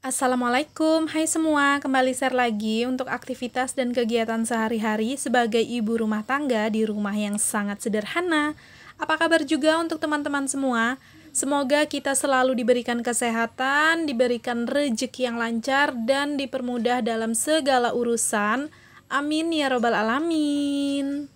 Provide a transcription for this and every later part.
Assalamualaikum, hai semua, kembali share lagi untuk aktivitas dan kegiatan sehari-hari sebagai ibu rumah tangga di rumah yang sangat sederhana. Apa kabar juga untuk teman-teman semua? Semoga kita selalu diberikan kesehatan, diberikan rezeki yang lancar, dan dipermudah dalam segala urusan. Amin ya robbal alamin.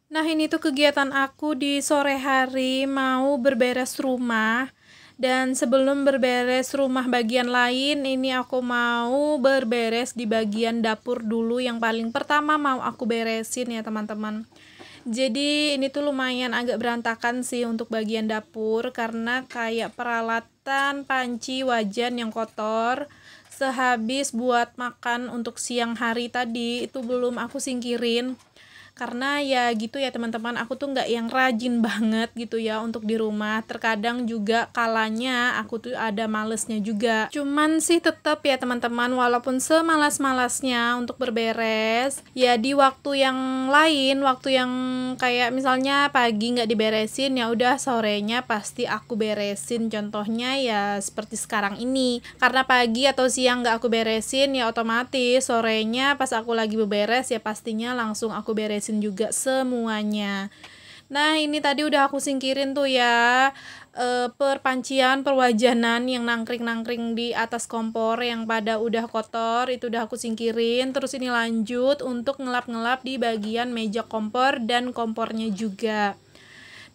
Nah, ini tuh kegiatan aku di sore hari mau berberes rumah. Dan sebelum berberes rumah bagian lain, ini aku mau berberes di bagian dapur dulu. Yang paling pertama mau aku beresin ya teman-teman. Jadi ini tuh lumayan agak berantakan sih untuk bagian dapur, karena kayak peralatan panci wajan yang kotor sehabis buat makan untuk siang hari tadi itu belum aku singkirin. Karena ya gitu ya teman-teman, aku tuh nggak yang rajin banget gitu ya untuk di rumah. Terkadang juga kalanya aku tuh ada malesnya juga. Cuman sih tetap ya teman-teman, walaupun semalas-malasnya untuk berberes, ya di waktu yang lain, waktu yang kayak misalnya pagi nggak diberesin, ya udah sorenya pasti aku beresin. Contohnya ya seperti sekarang ini. Karena pagi atau siang nggak aku beresin, ya otomatis sorenya pas aku lagi beberes ya pastinya langsung aku beresin juga semuanya. Nah, ini tadi udah aku singkirin tuh ya perpancian perwajanan yang nangkring-nangkring di atas kompor yang pada udah kotor, itu udah aku singkirin. Terus ini lanjut untuk ngelap-ngelap di bagian meja kompor dan kompornya juga.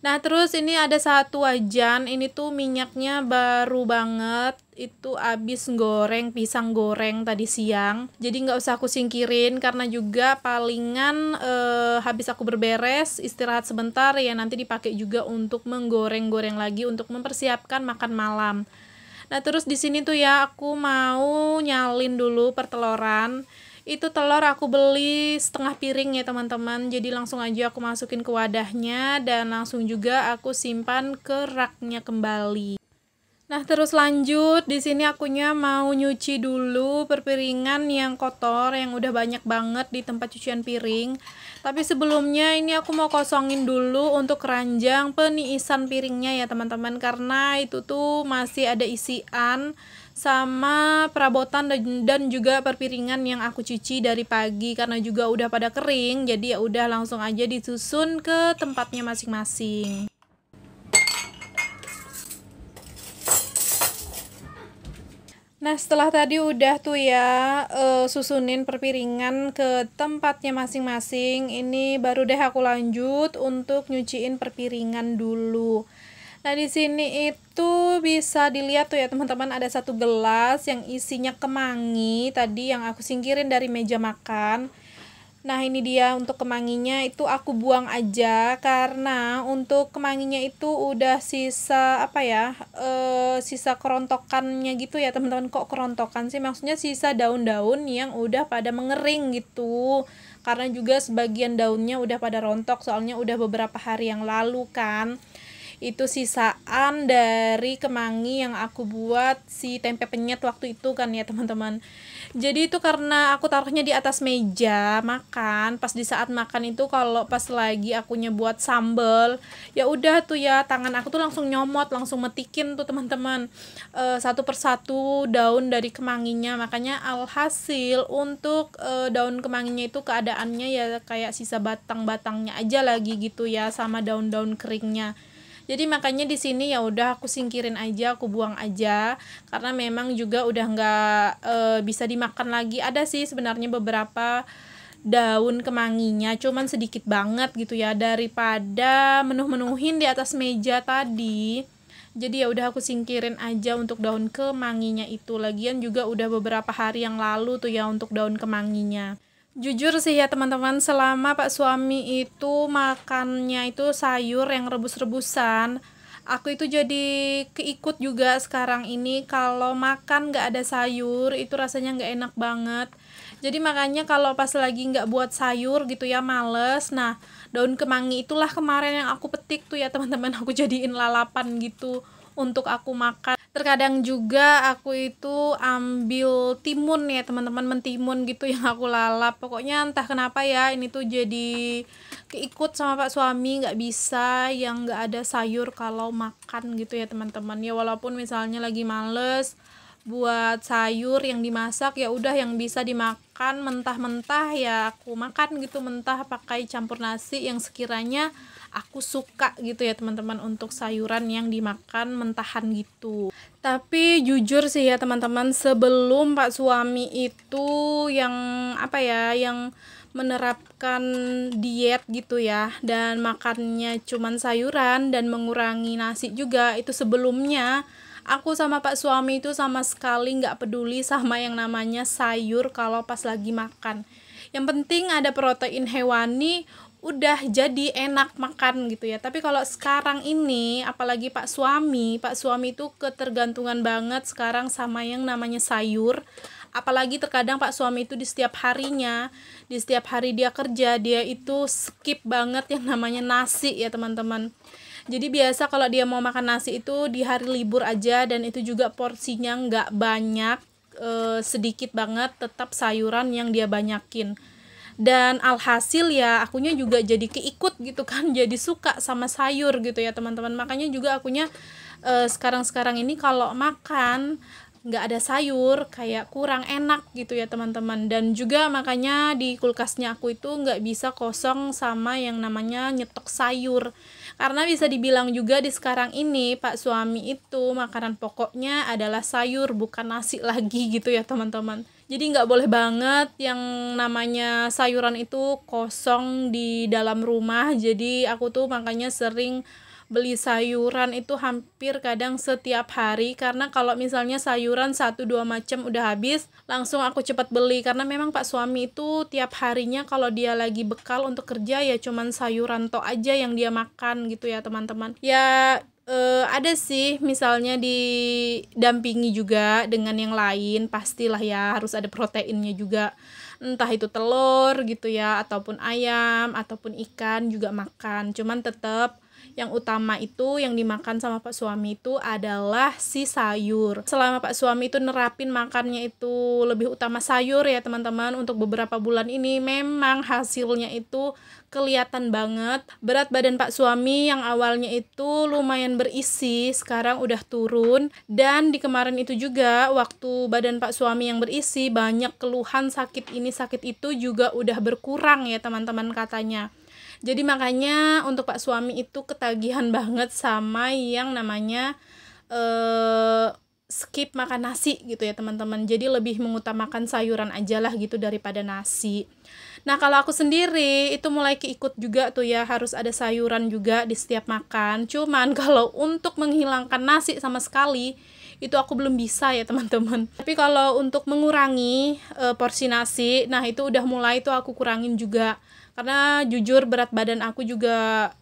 Nah, terus ini ada satu wajan, ini tuh minyaknya baru banget, itu abis goreng pisang goreng tadi siang. Jadi nggak usah aku singkirin, karena juga palingan habis aku berberes, istirahat sebentar ya nanti dipakai juga untuk menggoreng-goreng lagi untuk mempersiapkan makan malam. Nah, terus di sini tuh ya aku mau nyalin dulu perteloran. Itu telur aku beli setengah piring ya teman-teman, jadi langsung aja aku masukin ke wadahnya dan langsung juga aku simpan ke raknya kembali. Nah, terus lanjut di sini akunya mau nyuci dulu perpiringan yang kotor yang udah banyak banget di tempat cucian piring. Tapi sebelumnya ini aku mau kosongin dulu untuk keranjang peniisan piringnya ya teman-teman, karena itu tuh masih ada isian sama perabotan dan juga perpiringan yang aku cuci dari pagi, karena juga udah pada kering. Jadi ya udah langsung aja disusun ke tempatnya masing-masing. Nah, setelah tadi udah tuh ya susunin perpiringan ke tempatnya masing-masing, ini baru deh aku lanjut untuk nyuciin perpiringan dulu. Nah, di sini itu bisa dilihat tuh ya teman-teman, ada satu gelas yang isinya kemangi tadi yang aku singkirin dari meja makan. Nah, ini dia untuk kemanginya itu aku buang aja, karena untuk kemanginya itu udah sisa apa ya, sisa kerontokannya gitu ya teman-teman. Kok kerontokan sih, maksudnya sisa daun-daun yang udah pada mengering gitu, karena juga sebagian daunnya udah pada rontok, soalnya udah beberapa hari yang lalu kan. Itu sisaan dari kemangi yang aku buat si tempe penyet waktu itu kan ya teman-teman. Jadi itu karena aku taruhnya di atas meja makan, pas di saat makan itu kalau pas lagi akunya buat sambel, ya udah tuh ya tangan aku tuh langsung nyomot, langsung metikin tuh teman-teman satu persatu daun dari kemanginya. Makanya alhasil untuk daun kemanginya itu keadaannya ya kayak sisa batang-batangnya aja lagi gitu ya, sama daun-daun keringnya. Jadi makanya di sini ya udah aku singkirin aja, aku buang aja, karena memang juga udah nggak bisa dimakan lagi. Ada sih sebenarnya beberapa daun kemanginya, cuman sedikit banget gitu ya, daripada menuh-menuhin di atas meja tadi. Jadi ya udah aku singkirin aja untuk daun kemanginya itu. Lagian juga udah beberapa hari yang lalu tuh ya untuk daun kemanginya. Jujur sih ya teman-teman, selama Pak suami itu makannya itu sayur yang rebus-rebusan, aku itu jadi keikut juga sekarang ini kalau makan nggak ada sayur, itu rasanya nggak enak banget. Jadi makanya kalau pas lagi nggak buat sayur gitu ya, males. Nah, daun kemangi itulah kemarin yang aku petik tuh ya teman-teman, aku jadiin lalapan gitu untuk aku makan. Terkadang juga aku itu ambil timun ya teman-teman, mentimun gitu yang aku lalap. Pokoknya entah kenapa ya, ini tuh jadi keikut sama Pak suami, nggak bisa yang nggak ada sayur kalau makan gitu ya teman-teman. Ya walaupun misalnya lagi males buat sayur yang dimasak, ya udah yang bisa dimakan mentah-mentah ya aku makan gitu, mentah pakai campur nasi yang sekiranya aku suka gitu ya teman-teman, untuk sayuran yang dimakan mentahan gitu. Tapi jujur sih ya teman-teman, sebelum Pak suami itu yang apa ya, yang menerapkan diet gitu ya, dan makannya cuman sayuran dan mengurangi nasi juga, itu sebelumnya aku sama Pak suami itu sama sekali nggak peduli sama yang namanya sayur kalau pas lagi makan. Yang penting ada protein hewani, udah jadi enak makan gitu ya. Tapi kalau sekarang ini, apalagi Pak suami itu ketergantungan banget sekarang sama yang namanya sayur. Apalagi terkadang Pak suami itu di setiap harinya, di setiap hari dia kerja, dia itu skip banget yang namanya nasi ya teman-teman. Jadi biasa kalau dia mau makan nasi itu di hari libur aja, dan itu juga porsinya nggak banyak, sedikit banget, tetap sayuran yang dia banyakin. Dan alhasil ya akunya juga jadi keikut gitu kan, jadi suka sama sayur gitu ya teman-teman. Makanya juga akunya sekarang-sekarang ini kalau makan nggak ada sayur kayak kurang enak gitu ya teman-teman. Dan juga makanya di kulkasnya aku itu nggak bisa kosong sama yang namanya nyetok sayur, karena bisa dibilang juga di sekarang ini Pak suami itu makanan pokoknya adalah sayur, bukan nasi lagi gitu ya teman-teman. Jadi nggak boleh banget yang namanya sayuran itu kosong di dalam rumah. Jadi aku tuh makanya sering beli sayuran itu hampir kadang setiap hari, karena kalau misalnya sayuran 1-2 macam udah habis, langsung aku cepat beli. Karena memang Pak suami itu tiap harinya kalau dia lagi bekal untuk kerja ya cuman sayuran tok aja yang dia makan gitu ya teman-teman. Ya ada sih misalnya didampingi juga dengan yang lain, pastilah ya harus ada proteinnya juga, entah itu telur gitu ya, ataupun ayam, ataupun ikan juga makan. Cuman tetap yang utama itu yang dimakan sama Pak suami itu adalah si sayur. Selama Pak suami itu nerapin makannya itu lebih utama sayur ya teman-teman, untuk beberapa bulan ini memang hasilnya itu kelihatan banget. Berat badan Pak suami yang awalnya itu lumayan berisi, sekarang udah turun. Dan di kemarin itu juga waktu badan Pak suami yang berisi, banyak keluhan sakit ini sakit itu juga udah berkurang ya teman-teman katanya. Jadi makanya untuk Pak suami itu ketagihan banget sama yang namanya skip makan nasi gitu ya teman-teman. Jadi lebih mengutamakan sayuran aja lah gitu daripada nasi. Nah kalau aku sendiri itu mulai keikut juga tuh ya, harus ada sayuran juga di setiap makan. Cuman kalau untuk menghilangkan nasi sama sekali itu aku belum bisa ya teman-teman. Tapi kalau untuk mengurangi porsi nasi, nah itu udah mulai tuh aku kurangin juga. Karena jujur berat badan aku juga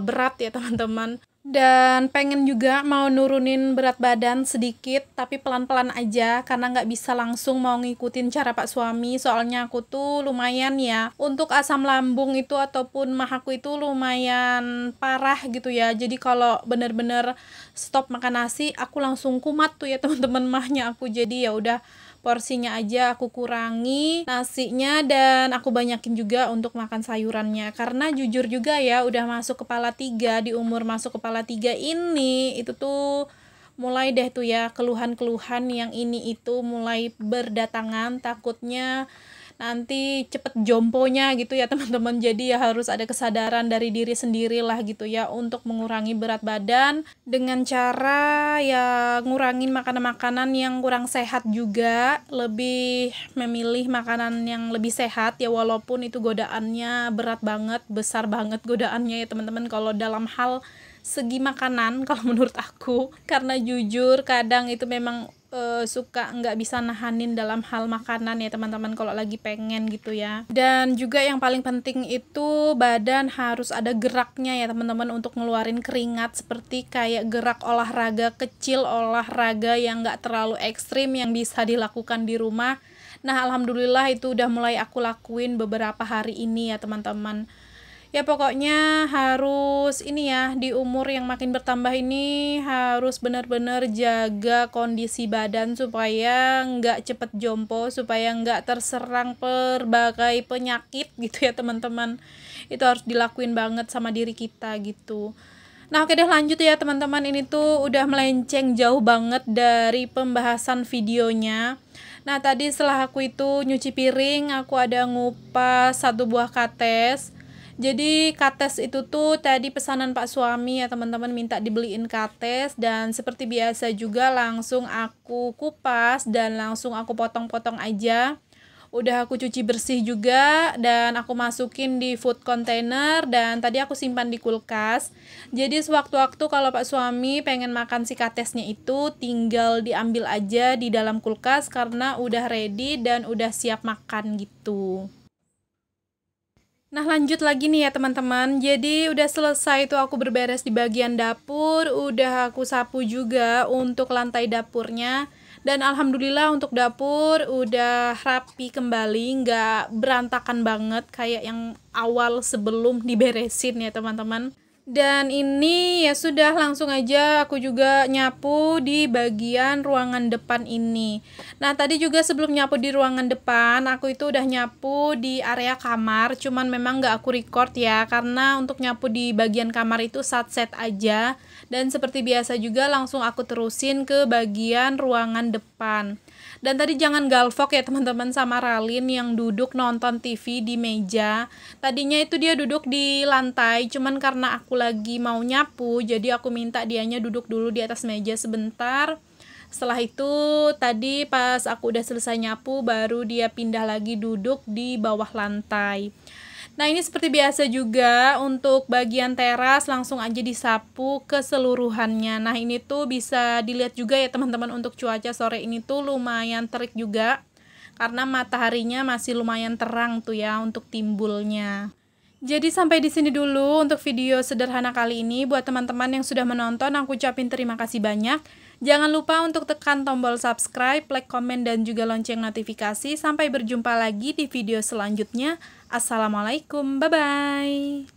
berat ya teman-teman. Dan pengen juga mau nurunin berat badan sedikit, tapi pelan-pelan aja, karena nggak bisa langsung mau ngikutin cara Pak suami. Soalnya aku tuh lumayan ya, untuk asam lambung itu ataupun mahaku itu lumayan parah gitu ya. Jadi kalau bener-bener stop makan nasi, aku langsung kumat tuh ya teman-teman mahnya aku. Jadi ya udah, porsinya aja aku kurangi nasinya, dan aku banyakin juga untuk makan sayurannya. Karena jujur juga ya, udah masuk kepala 3, di umur masuk kepala 3 ini, itu tuh mulai deh tuh ya keluhan-keluhan yang ini itu mulai berdatangan. Takutnya nanti cepet jomponya gitu ya teman-teman. Jadi ya harus ada kesadaran dari diri sendiri lah gitu ya, untuk mengurangi berat badan dengan cara ya ngurangin makanan-makanan yang kurang sehat juga, lebih memilih makanan yang lebih sehat ya, walaupun itu godaannya berat banget, besar banget godaannya ya teman-teman kalau dalam hal segi makanan kalau menurut aku. Karena jujur kadang itu memang suka nggak bisa nahanin dalam hal makanan ya teman-teman kalau lagi pengen gitu ya. Dan juga yang paling penting itu badan harus ada geraknya ya teman-teman, untuk ngeluarin keringat, seperti kayak gerak olahraga kecil, olahraga yang nggak terlalu ekstrim yang bisa dilakukan di rumah. Nah, alhamdulillah itu udah mulai aku lakuin beberapa hari ini ya teman-teman. Ya pokoknya harus ini ya, di umur yang makin bertambah ini harus benar-benar jaga kondisi badan supaya nggak cepet jompo, supaya nggak terserang berbagai penyakit gitu ya teman-teman. Itu harus dilakuin banget sama diri kita gitu. Nah oke deh, lanjut ya teman-teman, ini tuh udah melenceng jauh banget dari pembahasan videonya. Nah tadi setelah aku itu nyuci piring, aku ada ngupas satu buah kates. Jadi kates itu tuh tadi pesanan Pak suami ya teman-teman, minta dibeliin kates, dan seperti biasa juga langsung aku kupas dan langsung aku potong-potong aja. Udah aku cuci bersih juga dan aku masukin di food container dan tadi aku simpan di kulkas. Jadi sewaktu-waktu kalau Pak suami pengen makan si katesnya itu tinggal diambil aja di dalam kulkas karena udah ready dan udah siap makan gitu. Nah lanjut lagi nih ya teman-teman, jadi udah selesai tuh aku berberes di bagian dapur, udah aku sapu juga untuk lantai dapurnya, dan alhamdulillah untuk dapur udah rapi kembali, nggak berantakan banget kayak yang awal sebelum diberesin ya teman-teman. Dan ini ya sudah, langsung aja aku juga nyapu di bagian ruangan depan ini. Nah tadi juga sebelum nyapu di ruangan depan, aku itu udah nyapu di area kamar, cuman memang nggak aku record ya, karena untuk nyapu di bagian kamar itu satset aja. Dan seperti biasa juga langsung aku terusin ke bagian ruangan depan. Dan tadi jangan galvok ya teman-teman sama Ralin yang duduk nonton TV di meja. Tadinya itu dia duduk di lantai, cuman karena aku lagi mau nyapu, jadi aku minta dianya duduk dulu di atas meja sebentar. Setelah itu tadi pas aku udah selesai nyapu, baru dia pindah lagi duduk di bawah lantai. Nah ini seperti biasa juga untuk bagian teras langsung aja disapu keseluruhannya. Nah ini tuh bisa dilihat juga ya teman-teman, untuk cuaca sore ini tuh lumayan terik juga, karena mataharinya masih lumayan terang tuh ya untuk timbulnya. Jadi sampai di sini dulu untuk video sederhana kali ini. Buat teman-teman yang sudah menonton, aku ucapin terima kasih banyak. Jangan lupa untuk tekan tombol subscribe, like, komen, dan juga lonceng notifikasi. Sampai berjumpa lagi di video selanjutnya. Assalamualaikum, bye-bye.